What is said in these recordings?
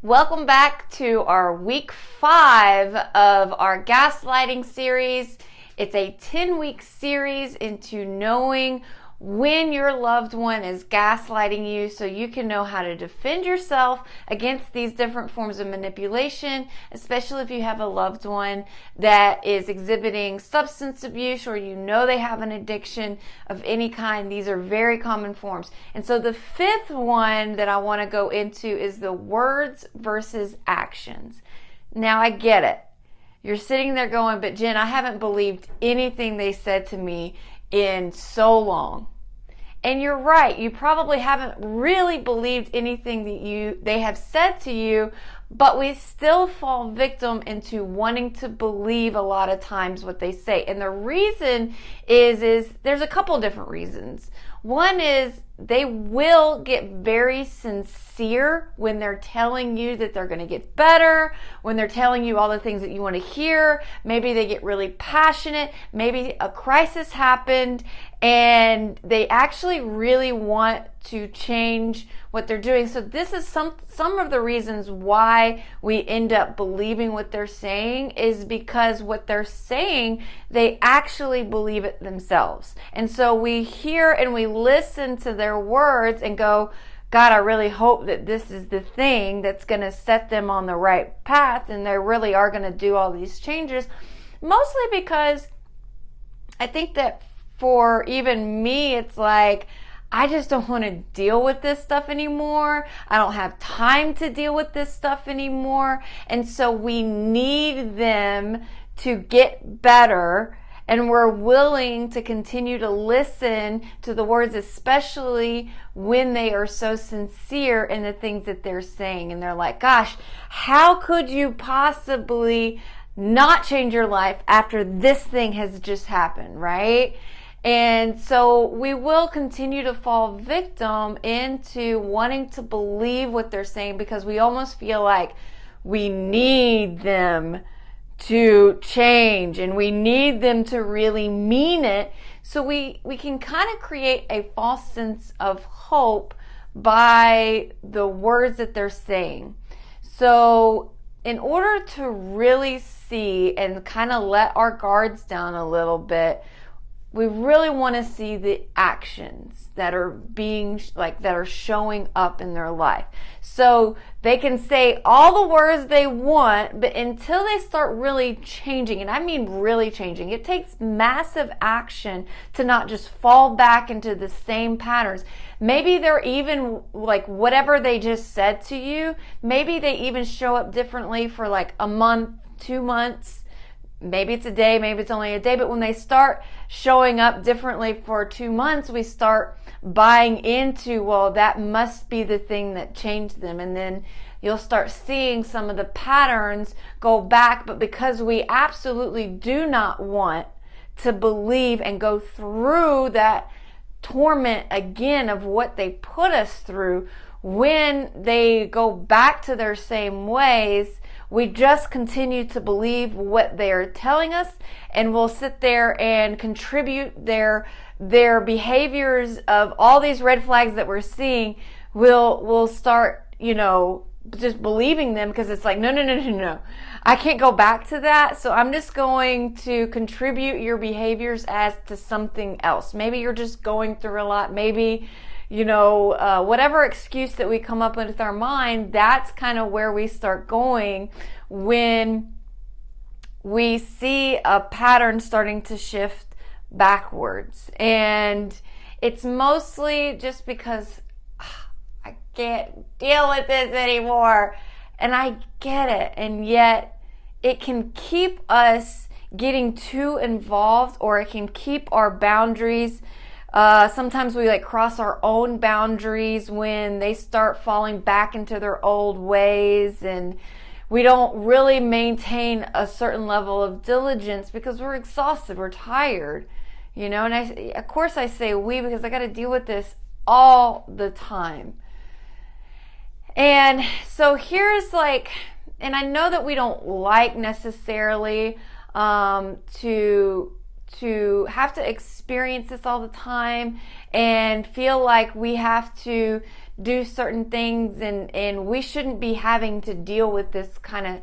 Welcome back to our week 5 of our gaslighting series. It's a 10-week series into knowing when your loved one is gaslighting you so you can know how to defend yourself against these different forms of manipulation, especially if you have a loved one that is exhibiting substance abuse or you know they have an addiction of any kind. These are very common forms. And so the 5th one that I want to go into is the words versus actions. Now I get it. You're sitting there going, but Jen, I haven't believed anything they said to me in so long. And you're right, you probably haven't really believed anything that they have said to you, but we still fall victim into wanting to believe a lot of times what they say. And the reason is there's a couple different reasons. One is they will get very sincere when they're telling you that they're going to get better, when they're telling you all the things that you want to hear. Maybe they get really passionate. Maybe a crisis happened and they actually really want to change what they're doing. So this is some of the reasons why we end up believing what they're saying is because what they're saying, they actually believe it themselves. And so we hear and we listen to their words and go, God, I really hope that this is the thing that's going to set them on the right path and they really are going to do all these changes. Mostly because I think that for even me, it's like, I just don't want to deal with this stuff anymore. I don't have time to deal with this stuff anymore. And so we need them to get better. And we're willing to continue to listen to the words, especially when they are so sincere in the things that they're saying. And they're like, gosh, how could you possibly not change your life after this thing has just happened, right? And so we will continue to fall victim into wanting to believe what they're saying because we almost feel like we need them to change and we need them to really mean it. So we can kind of create a false sense of hope by the words that they're saying. So in order to really see and kind of let our guards down a little bit, we really want to see the actions that are that are showing up in their life. So they can say all the words they want, but until they start really changing, and I mean really changing, it takes massive action to not just fall back into the same patterns. Maybe they're even like whatever they just said to you, maybe they even show up differently for like a month, 2 months. Maybe it's a day, maybe it's only a day, but when they start showing up differently for 2 months, we start buying into, well, that must be the thing that changed them. And then you'll start seeing some of the patterns go back, but because we absolutely do not want to believe and go through that torment again of what they put us through, when they go back to their same ways, we just continue to believe what they are telling us, and we'll sit there and contribute their behaviors of all these red flags that we're seeing. We'll start, just believing them because it's like, no. I can't go back to that. So I'm just going to contribute your behaviors as to something else. Maybe you're just going through a lot. Maybe whatever excuse that we come up with our mind, that's kind of where we start going when we see a pattern starting to shift backwards. And it's mostly just because I can't deal with this anymore. And I get it. And yet it can keep us getting too involved, or it can keep our boundaries. Sometimes we cross our own boundaries when they start falling back into their old ways, and we don't really maintain a certain level of diligence because we're exhausted, we're tired, and of course I say we because I got to deal with this all the time. And so here's and I know that we don't like necessarily to have to experience this all the time and feel like we have to do certain things, and we shouldn't be having to deal with this kind of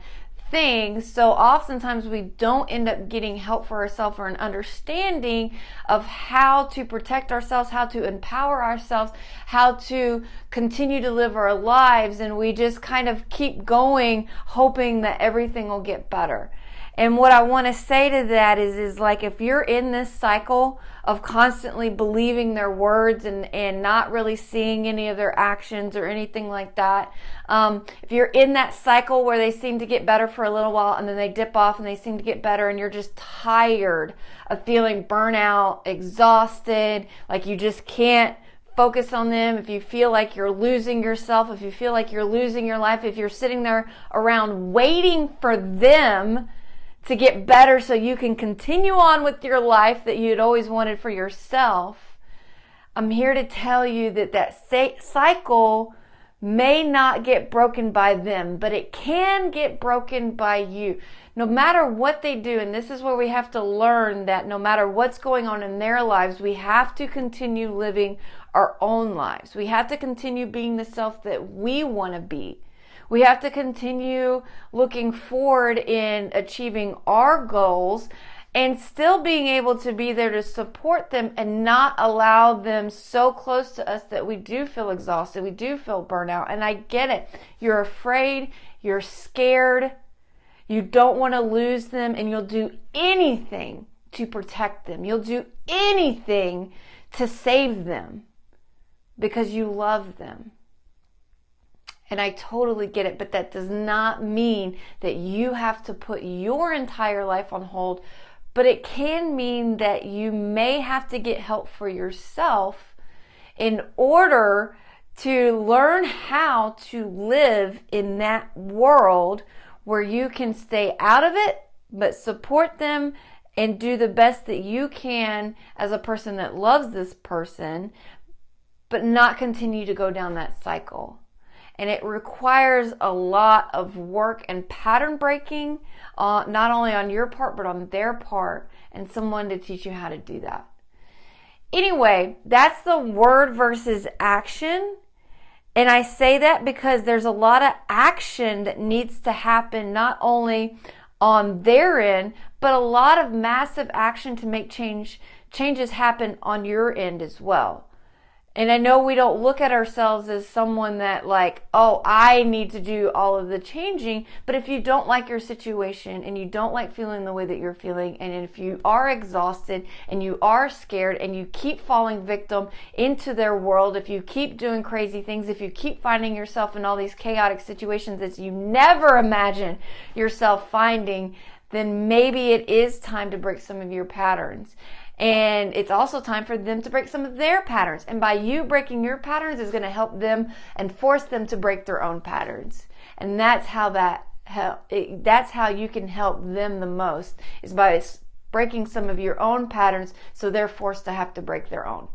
thing. So oftentimes we don't end up getting help for ourselves or an understanding of how to protect ourselves, how to empower ourselves, how to continue to live our lives, and we just kind of keep going hoping that everything will get better. And what I want to say to that is like, if you're in this cycle of constantly believing their words and not really seeing any of their actions or anything like that, if you're in that cycle where they seem to get better for a little while and then they dip off and they seem to get better, and you're just tired of feeling burnout, exhausted, like you just can't focus on them, if you feel like you're losing yourself, if you feel like you're losing your life, if you're sitting there around waiting for them to get better so you can continue on with your life that you'd always wanted for yourself, I'm here to tell you that that cycle may not get broken by them, but it can get broken by you. No matter what they do, and this is where we have to learn that no matter what's going on in their lives, we have to continue living our own lives. We have to continue being the self that we want to be. We have to continue looking forward in achieving our goals and still being able to be there to support them and not allow them so close to us that we do feel exhausted, we do feel burnout. And I get it. You're afraid, you're scared, you don't want to lose them, and you'll do anything to protect them. You'll do anything to save them because you love them. And I totally get it, but that does not mean that you have to put your entire life on hold. But it can mean that you may have to get help for yourself in order to learn how to live in that world where you can stay out of it, but support them and do the best that you can as a person that loves this person, but not continue to go down that cycle. And it requires a lot of work and pattern breaking, not only on your part, but on their part, and someone to teach you how to do that. Anyway, that's the word versus action. And I say that because there's a lot of action that needs to happen, not only on their end, but a lot of massive action to make changes happen on your end as well. And I know we don't look at ourselves as someone that like, oh, I need to do all of the changing. But if you don't like your situation and you don't like feeling the way that you're feeling, and if you are exhausted and you are scared and you keep falling victim into their world, if you keep doing crazy things, if you keep finding yourself in all these chaotic situations that you never imagined yourself finding, then maybe it is time to break some of your patterns. And it's also time for them to break some of their patterns. And by you breaking your patterns is going to help them and force them to break their own patterns. And that's how you can help them the most, is by breaking some of your own patterns so they're forced to have to break their own.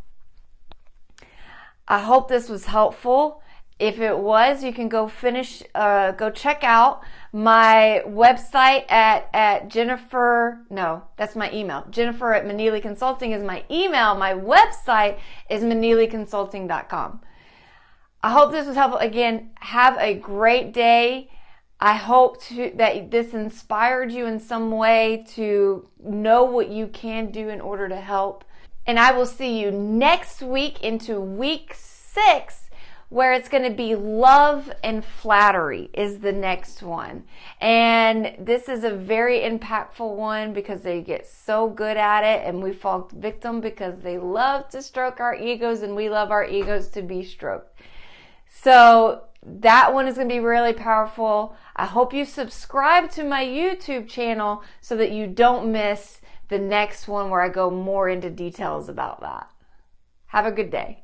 I hope this was helpful. If it was, you can go check out my website at Jennifer, no, that's my email. Jennifer at Manili Consulting is my email. My website is maniliconsulting.com. I hope this was helpful. Again, have a great day. I hope that this inspired you in some way to know what you can do in order to help. And I will see you next week into week 6, where it's going to be love and flattery is the next one. And this is a very impactful one because they get so good at it, and we fall victim because they love to stroke our egos, and we love our egos to be stroked. So that one is going to be really powerful. I hope you subscribe to my YouTube channel so that you don't miss the next one where I go more into details about that. Have a good day.